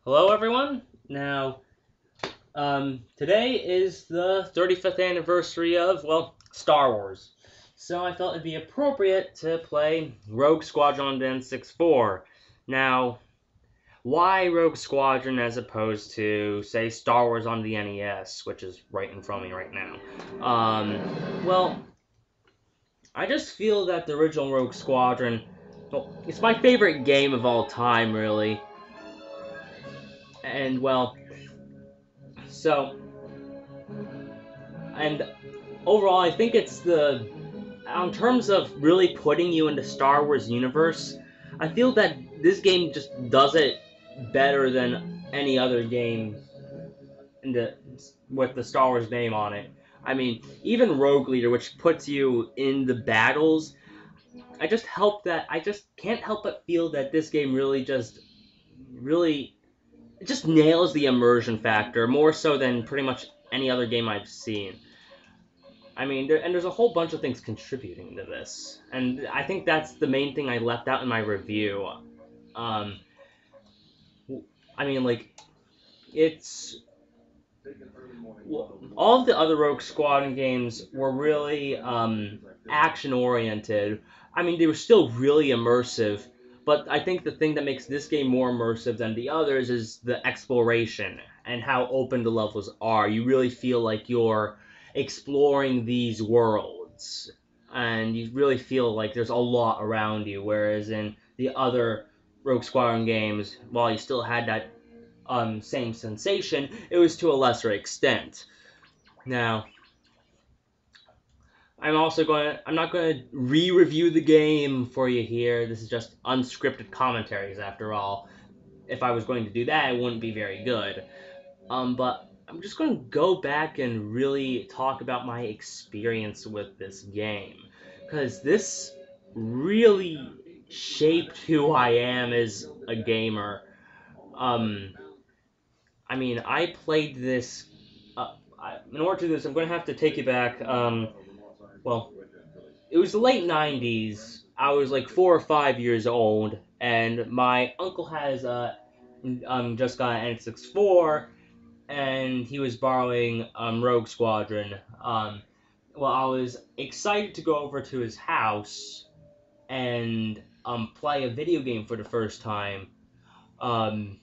Hello, everyone. Now, today is the 35th anniversary of, well, Star Wars. So I felt it'd be appropriate to play Rogue Squadron on the N64. Now, why Rogue Squadron as opposed to, say, Star Wars on the NES, which is right in front of me right now? Well, I just feel that the original Rogue Squadron, well, it's my favorite game of all time, really. And, well, so, and overall, I think it's in terms of really putting you into Star Wars universe, I feel that this game just does it better than any other game in the with the Star Wars name on it. I mean, even Rogue Leader, which puts you in the battles, I just can't help but feel that this game really it just nails the immersion factor more so than pretty much any other game I've seen. I mean, there's a whole bunch of things contributing to this, and I think that's the main thing I left out in my review. Um, I mean, like, it's well, all of the other Rogue Squadron games were really action oriented. I mean, they were still really immersive, but I think the thing that makes this game more immersive than the others is the exploration and how open the levels are. You really feel like you're exploring these worlds, and you really feel like there's a lot around you. Whereas in the other Rogue Squadron games, while you still had that same sensation, it was to a lesser extent. Now, I'm not going to re-review the game for you here. This is just unscripted commentaries after all. If I was going to do that, it wouldn't be very good. But I'm just going to go back and really talk about my experience with this game. Because this really shaped who I am as a gamer. Um, I mean, I played this. In order to do this, I'm going to have to take you back. Well, it was the late '90s. I was like 4 or 5 years old, and my uncle has just got an N64, and he was borrowing Rogue Squadron. Well, I was excited to go over to his house and play a video game for the first time. Um,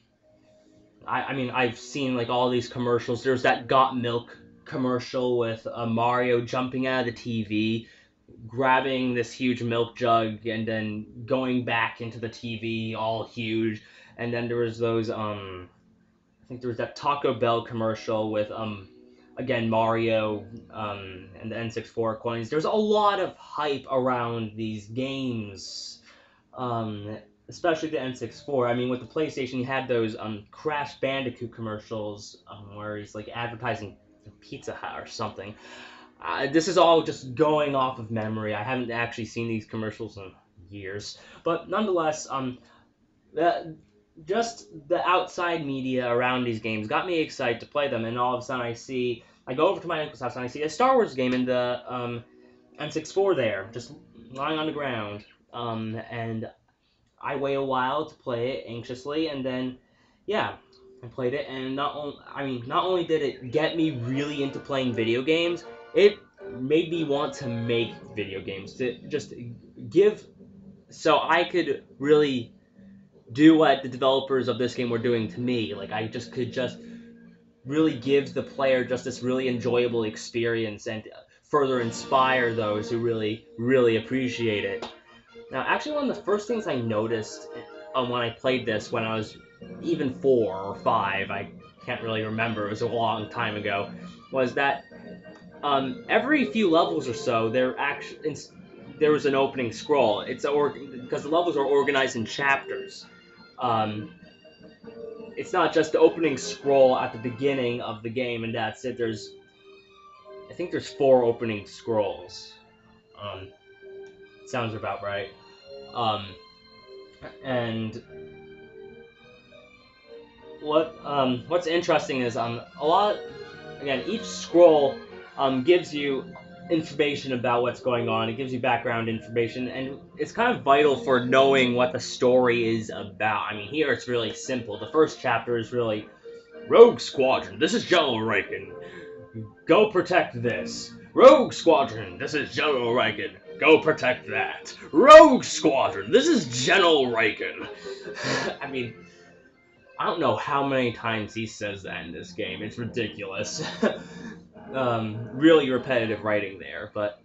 I mean, I've seen like all these commercials. There's that Got Milk commercial with Mario jumping out of the TV, grabbing this huge milk jug, and then going back into the TV, all huge. And then there was those I think there was that Taco Bell commercial with again Mario and the N64 coins. There's a lot of hype around these games. Um, Especially the N64. I mean, with the PlayStation, you had those Crash Bandicoot commercials where he's like advertising Pizza Hut or something. This is all just going off of memory. I haven't actually seen these commercials in years, but nonetheless, the, just the outside media around these games got me excited to play them. And all of a sudden, I go over to my uncle's house and I see a Star Wars game in the N64 there, just lying on the ground. And I wait a while to play it anxiously, and then, yeah, I played it, and not only did it get me really into playing video games, it made me want to make video games to just give, so I could really do what the developers of this game were doing to me. Like I just could just really give the player just this really enjoyable experience and further inspire those who really appreciate it. Now, actually, one of the first things I noticed when I played this, when I was even 4 or 5, I can't really remember, it was a long time ago, was that every few levels or so, there was an opening scroll. Because the levels are organized in chapters. Um, it's not just the opening scroll at the beginning of the game and that's it. I think there's 4 opening scrolls. Um, Sounds about right. Um, and what's interesting is a lot again each scroll gives you information about what's going on. It gives you background information, and it's kind of vital for knowing what the story is about. I mean, here it's really simple. The first chapter is really Rogue Squadron. This is General Reagan. Go protect this. Rogue Squadron. This is General Reagan. Go protect that. Rogue Squadron. This is General Reagan. I mean, I don't know how many times he says that in this game. It's ridiculous. Really repetitive writing there, but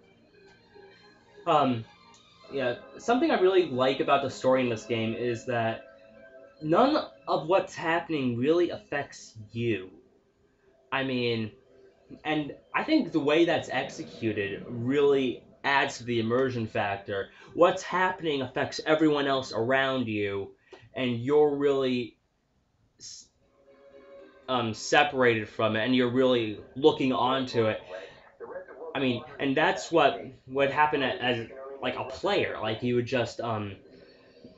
yeah, something I really like about the story in this game is that none of what's happening really affects you. I mean, and I think the way that's executed really adds to the immersion factor. What's happening affects everyone else around you, and you're really separated from it, and you're really looking onto it. I mean, and that's what would happen as like a player. Like you would just I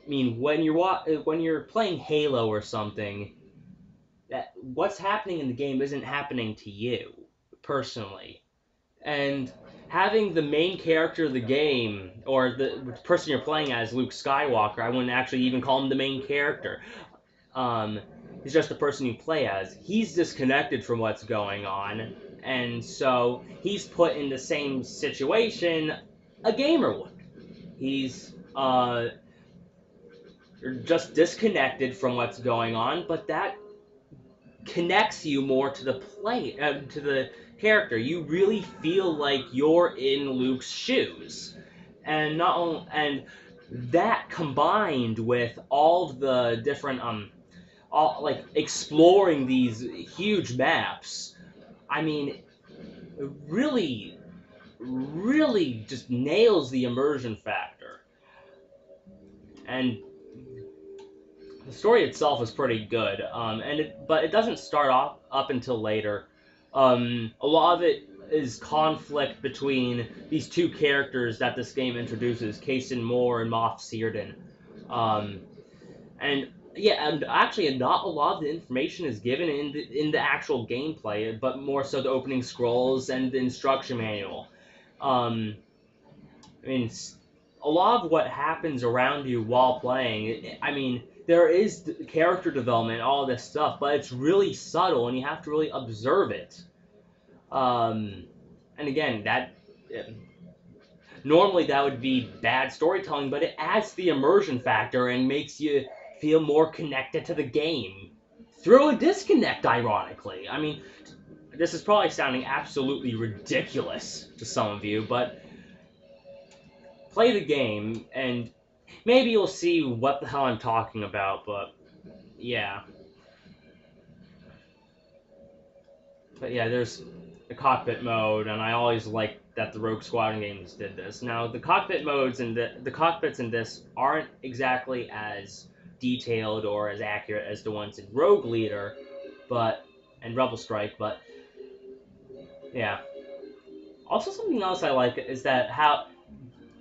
mean, when you're playing Halo or something, that what's happening in the game isn't happening to you personally, and having the main character of the game or the person you're playing as, Luke Skywalker, I wouldn't actually even call him the main character. He's just the person you play as. He's disconnected from what's going on, and so he's put in the same situation a gamer would. He's just disconnected from what's going on, but that connects you more to the to the character. You really feel like you're in Luke's shoes, and not only, and that combined with all the different all like exploring these huge maps. I mean, really, really just nails the immersion factor, and the story itself is pretty good, but it doesn't start off up until later. A lot of it is conflict between these two characters that this game introduces, Kason Moore and Moff Searden. Um, and yeah, and actually, not a lot of the information is given in the actual gameplay, but more so the opening scrolls and the instruction manual. Um, I mean, a lot of what happens around you while playing, I mean, there is character development, all this stuff, but it's really subtle, and you have to really observe it. And again, normally that would be bad storytelling, but it adds the immersion factor and makes you feel more connected to the game through a disconnect, ironically. I mean, this is probably sounding absolutely ridiculous to some of you, but play the game, and maybe you'll see what the hell I'm talking about, but yeah. But yeah, there's the cockpit mode, and I always liked that the Rogue Squadron games did this. Now, the cockpit modes and the cockpits in this aren't exactly as detailed or as accurate as the ones in Rogue Leader, and Rebel Strike, but yeah. Also, something else I like is that how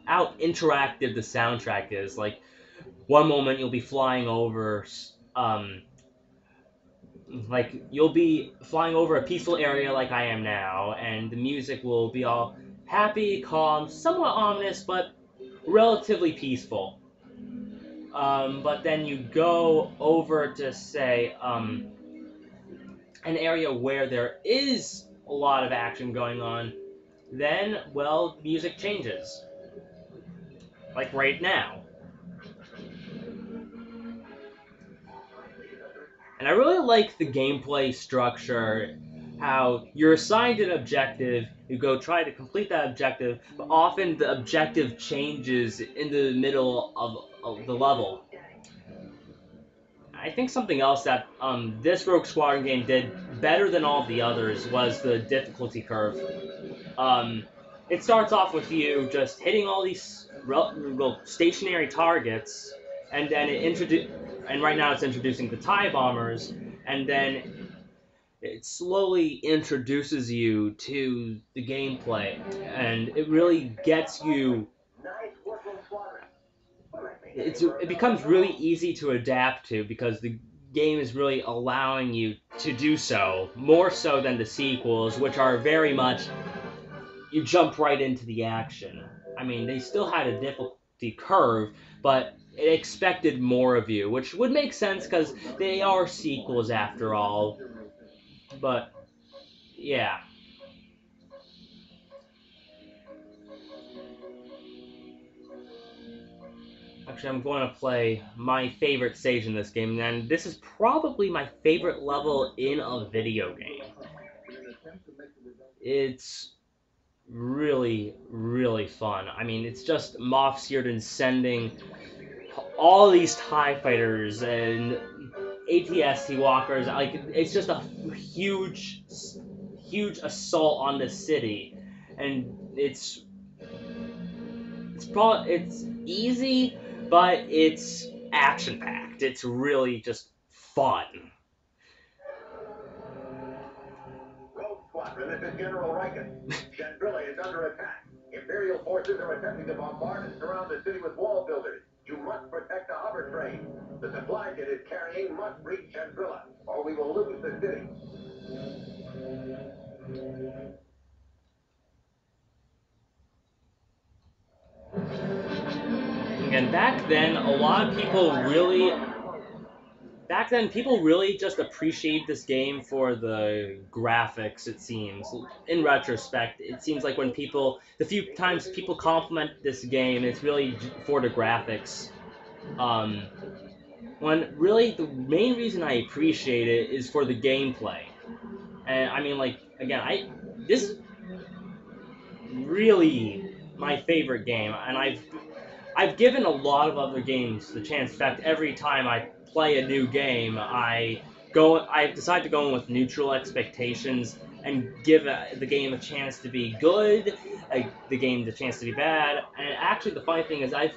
interactive the soundtrack is. Like, one moment you'll be flying over like you'll be flying over a peaceful area like I am now, and the music will be all happy, calm, somewhat ominous, but relatively peaceful. But then you go over to, say, an area where there is a lot of action going on, then, well, music changes. Like right now. And I really like the gameplay structure, how you're assigned an objective, you go try to complete that objective, but often the objective changes in the middle of the level. I think something else that this Rogue Squadron game did better than all the others was the difficulty curve. It starts off with you just hitting all these stationary targets, and then and right now it's introducing the TIE bombers, and then it slowly introduces you to the gameplay, and it really gets you. It becomes really easy to adapt to because the game is really allowing you to do so, more so than the sequels, which are very much you jump right into the action. I mean, they still had a difficulty curve, but it expected more of you, which would make sense because they are sequels after all. But yeah. Actually, I'm going to play my favorite stage in this game, and this is probably my favorite level in a video game. It's really, really fun. I mean, it's just Moff Searden sending all these TIE fighters and ATST walkers. Like, it's just a huge, huge assault on the city, and it's easy, but it's action packed. It's really just fun. Rogue Squadron, this is General Riken. Chandrilla is under attack. Imperial forces are attempting to bombard and surround the city with wall builders. You must protect the hover train. The supply it is carrying must reach Chandrilla, or we will lose the city. Again, back then people really just appreciate this game for the graphics. It seems, in retrospect, it seems like the few times people compliment this game, it's really for the graphics. When really the main reason I appreciate it is for the gameplay. And I mean, like, again, this is really my favorite game, and I've given a lot of other games the chance. In fact, every time I play a new game, I decide to go in with neutral expectations and give the game a chance to be good, the game the chance to be bad. And actually, the funny thing is, I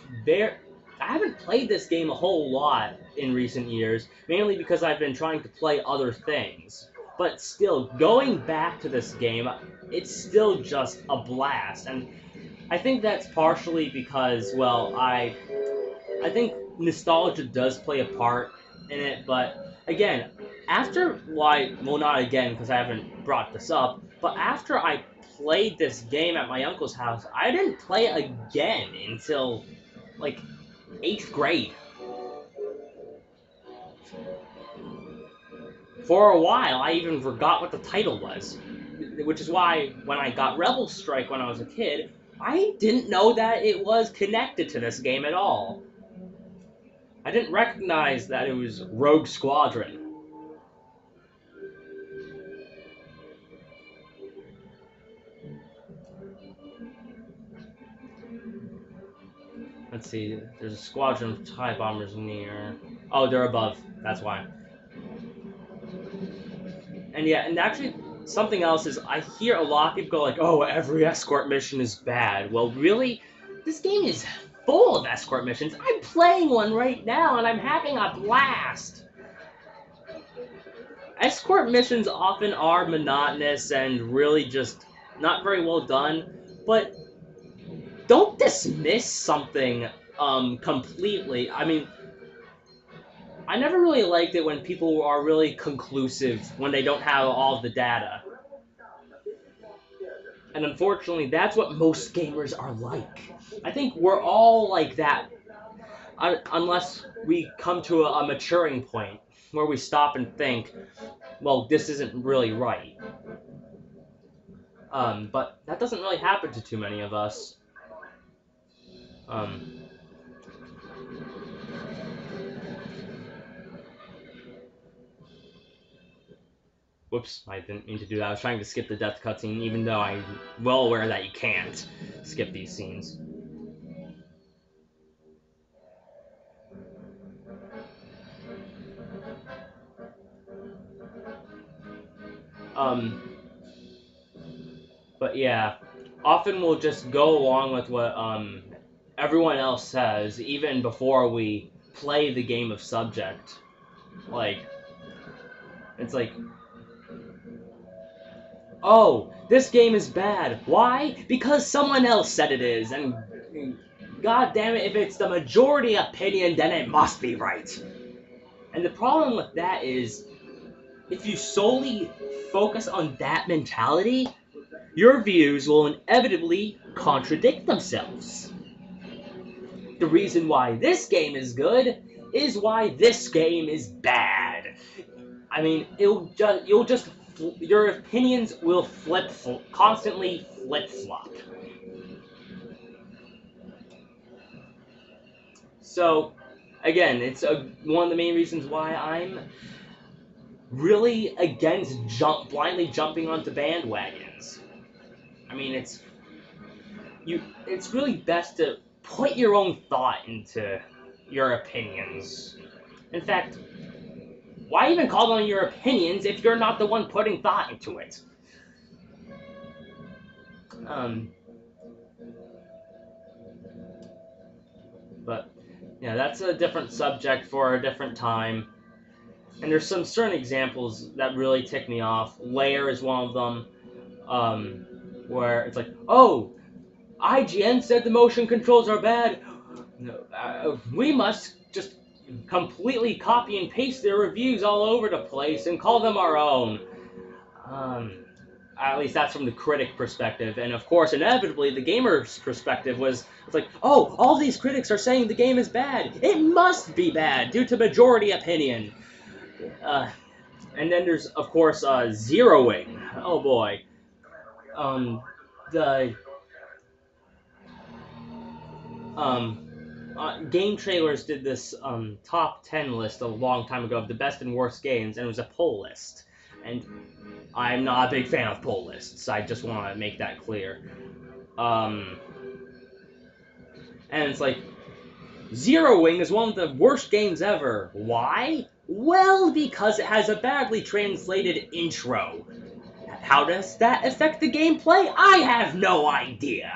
haven't played this game a whole lot in recent years, mainly because I've been trying to play other things. But still, going back to this game, it's still just a blast. And I think that's partially because, well, I think nostalgia does play a part in it, but again, not again because I haven't brought this up, but after I played this game at my uncle's house, I didn't play it again until like 8th grade. For a while, I even forgot what the title was, which is why when I got Rebel Strike when I was a kid, I didn't know that it was connected to this game at all. I didn't recognize that it was Rogue Squadron. Let's see, there's a squadron of TIE bombers near. Oh, they're above. That's why. And yeah, and actually, something else is I hear a lot of people go like, "Oh, every escort mission is bad." Well, really, this game is full of escort missions. I'm playing one right now, and I'm having a blast. Escort missions often are monotonous and really just not very well done, but don't dismiss something completely. I mean, I never really liked it when people are really conclusive when they don't have all the data. And unfortunately, that's what most gamers are like. I think we're all like that, unless we come to a maturing point where we stop and think, well, this isn't really right. But that doesn't really happen to too many of us. Um, Whoops, I didn't mean to do that. I was trying to skip the death cutscene, even though I'm well aware that you can't skip these scenes. Um, but yeah, often we'll just go along with what everyone else says, even before we play the game of subject. Like, it's like, oh, this game is bad. Why? Because someone else said it is, and god damn it, if it's the majority opinion, then it must be right. And the problem with that is, if you solely focus on that mentality, your views will inevitably contradict themselves. The reason why this game is good is why this game is bad. I mean, your opinions will constantly flip flop. So, again, it's one of the main reasons why I'm really against blindly jumping onto bandwagons. I mean, it's really best to put your own thought into your opinions. In fact, why even call them your opinions if you're not the one putting thought into it? Um, but yeah, that's a different subject for a different time. And there's some certain examples that really tick me off. Layer is one of them, where it's like, oh, IGN said the motion controls are bad. No, we must just completely copy and paste their reviews all over the place and call them our own. At least that's from the critic perspective, and of course, inevitably, the gamer's perspective it's like, oh, all these critics are saying the game is bad. It must be bad due to majority opinion. And then there's, of course, zeroing. Oh boy. The Game Trailers did this top 10 list a long time ago of the best and worst games, and it was a poll list. And I'm not a big fan of poll lists. I just want to make that clear. And it's like, Zeroing is one of the worst games ever. Why? Well, because it has a badly translated intro. How does that affect the gameplay? I have no idea.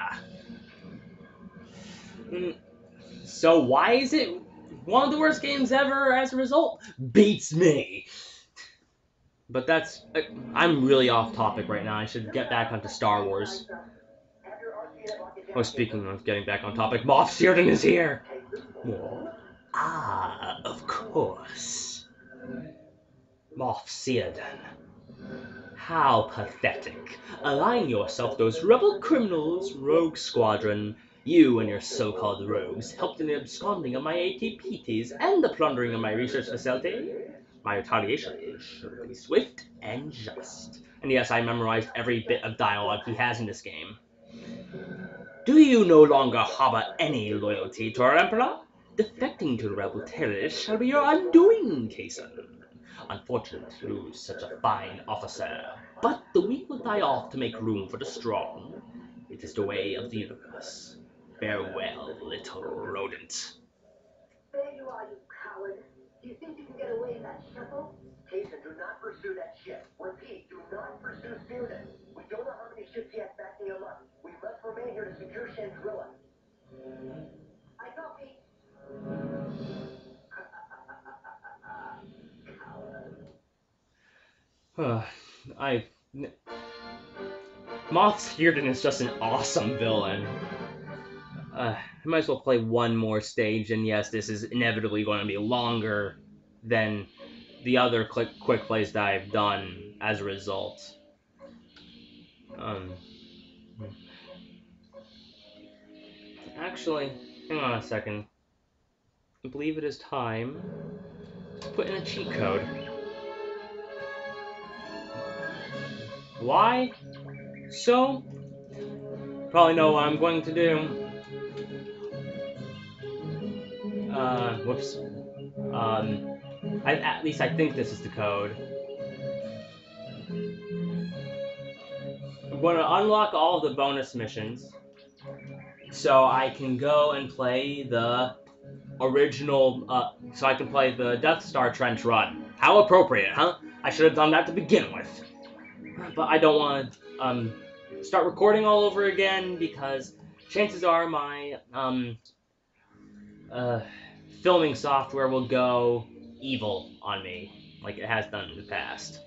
So why is it one of the worst games ever as a result? Beats me. But I'm really off topic right now. I should get back onto Star Wars. Oh, speaking of getting back on topic, Moff Searden is here. What? Ah, of course. Moff Searden. How pathetic. Align yourself to those rebel criminals, Rogue Squadron. You and your so-called rogues helped in the absconding of my ATPTs and the plundering of my research facility. My retaliation is sure be swift and just. And yes, I memorized every bit of dialogue he has in this game. Do you no longer harbor any loyalty to our Emperor? Defecting to the rebel terrorists shall be your undoing, Kason. Unfortunate to lose such a fine officer, but the weak will die off to make room for the strong. It is the way of the universe. Farewell, little rodent. There you are, you coward. Do you think you can get away in that shuttle? Jason, do not pursue that ship. Repeat, do not pursue Searden. We don't know how many ships he has backing him up. We must remain here to secure Chandrilla. I copy. Moff Searden is just an awesome villain. I might as well play one more stage, and yes, this is inevitably going to be longer than the other quick plays that I've done as a result. Actually, hang on a second. I believe it is time to put in a cheat code. Why? So, probably know what I'm going to do. Whoops. At least I think this is the code. I'm going to unlock all of the bonus missions, so I can go and play the original, so I can play the Death Star Trench Run. How appropriate, huh? I should have done that to begin with. But I don't want to start recording all over again, because chances are my filming software will go evil on me, like it has done in the past.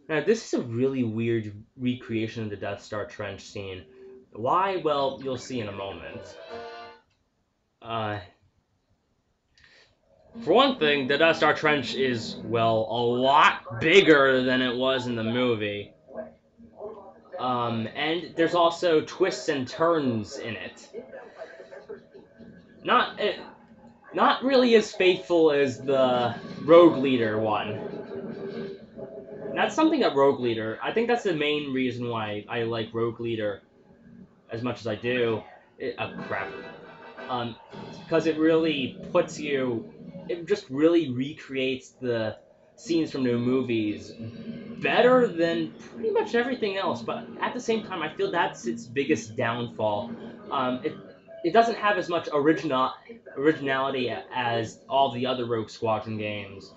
Now, this is a really weird recreation of the Death Star Trench scene. Why? Well, you'll see in a moment. For one thing, the Death Star Trench is, well, a lot bigger than it was in the movie. And there's also twists and turns in it. Not not really as faithful as the Rogue Leader one. And that's something that Rogue Leader. I think that's the main reason why I like Rogue Leader as much as I do. Crap. Because it really puts you. It just really recreates the scenes from the movies better than pretty much everything else. But at the same time, I feel that's its biggest downfall. It doesn't have as much originality as all the other Rogue Squadron games.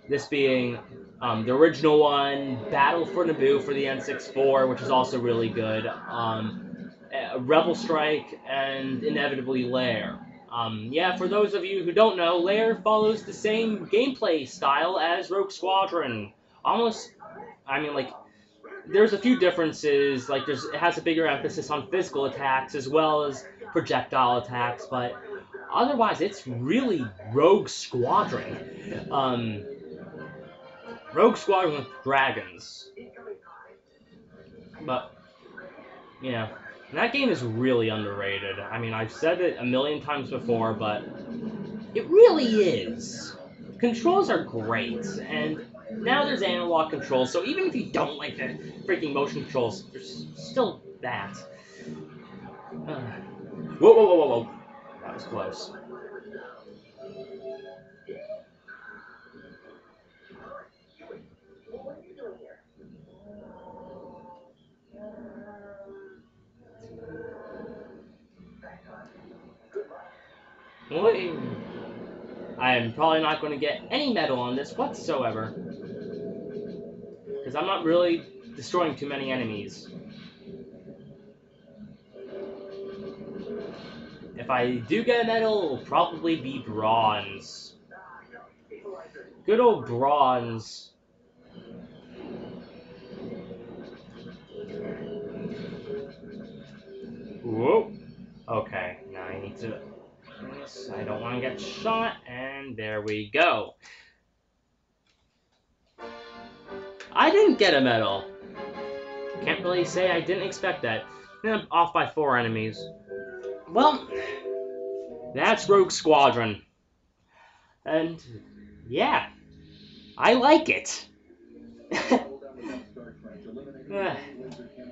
This being the original one, Battle for Naboo for the N64, which is also really good. Rebel Strike, and inevitably Lair. Yeah, for those of you who don't know, Lair follows the same gameplay style as Rogue Squadron. Almost, I mean, like, there's a few differences. Like, it has a bigger emphasis on physical attacks as well as projectile attacks, but otherwise, it's really Rogue Squadron. Rogue Squadron with dragons. But, yeah. That game is really underrated. I mean, I've said it a million times before, but it really is. Controls are great, and now there's analog controls, so even if you don't like the freaking motion controls, there's still that. Whoa, whoa, whoa, whoa, whoa. That was close. Well, I am probably not going to get any medal on this whatsoever, because I'm not really destroying too many enemies. If I do get a medal, it'll probably be bronze. Good old bronze. Whoa. Okay, now I need to... I don't want to get shot, and there we go. I didn't get a medal. Can't really say I didn't expect that. I'm off by 4 enemies. Well, that's Rogue Squadron. And, yeah, I like it.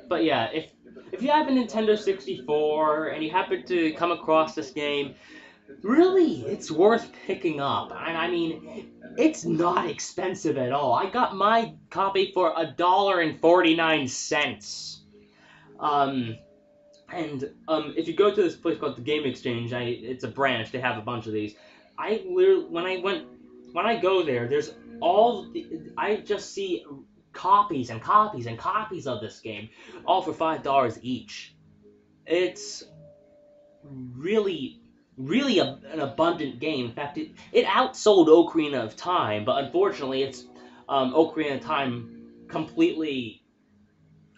But yeah, if you have a Nintendo 64 and you happen to come across this game, really, it's worth picking up. And I mean, it's not expensive at all. I got my copy for $1.49. And if you go to this place called the Game Exchange, it's a branch. They have a bunch of these. I literally, when I go there, I just see copies and copies and copies of this game, all for $5 each. It's really, really an abundant game. In fact, it outsold Ocarina of Time, but unfortunately, it's Ocarina of Time completely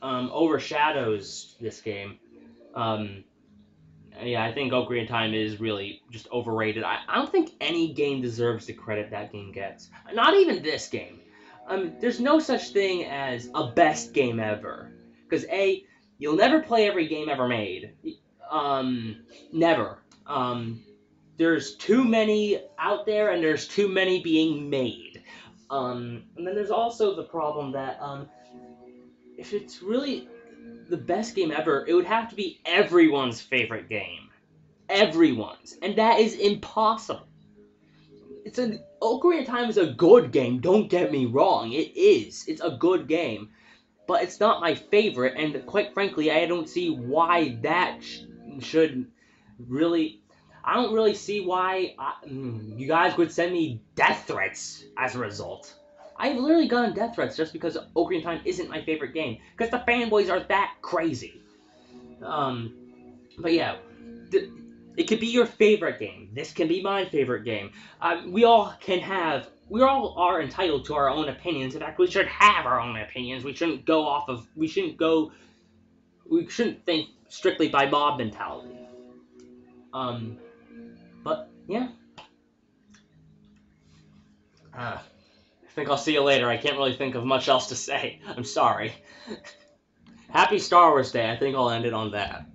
overshadows this game. Yeah, I think Ocarina of Time is really just overrated. I don't think any game deserves the credit that game gets. Not even this game. There's no such thing as a best game ever. Because A, you'll never play every game ever made. Never. There's too many out there, and there's too many being made. And then there's also the problem that if it's really the best game ever, it would have to be everyone's favorite game. Everyone's. And that is impossible. Ocarina of Time is a good game, don't get me wrong. It is. It's a good game. But it's not my favorite, and quite frankly, I don't see why that should really... I don't really see why you guys would send me death threats as a result. I've literally gotten death threats just because Ocarina of Time isn't my favorite game. Because the fanboys are that crazy. But yeah, it could be your favorite game. This can be my favorite game. We all are entitled to our own opinions. In fact, we should have our own opinions. We shouldn't think strictly by mob mentality. But yeah. I think I'll see you later. I can't really think of much else to say. I'm sorry. Happy Star Wars Day. I think I'll end it on that.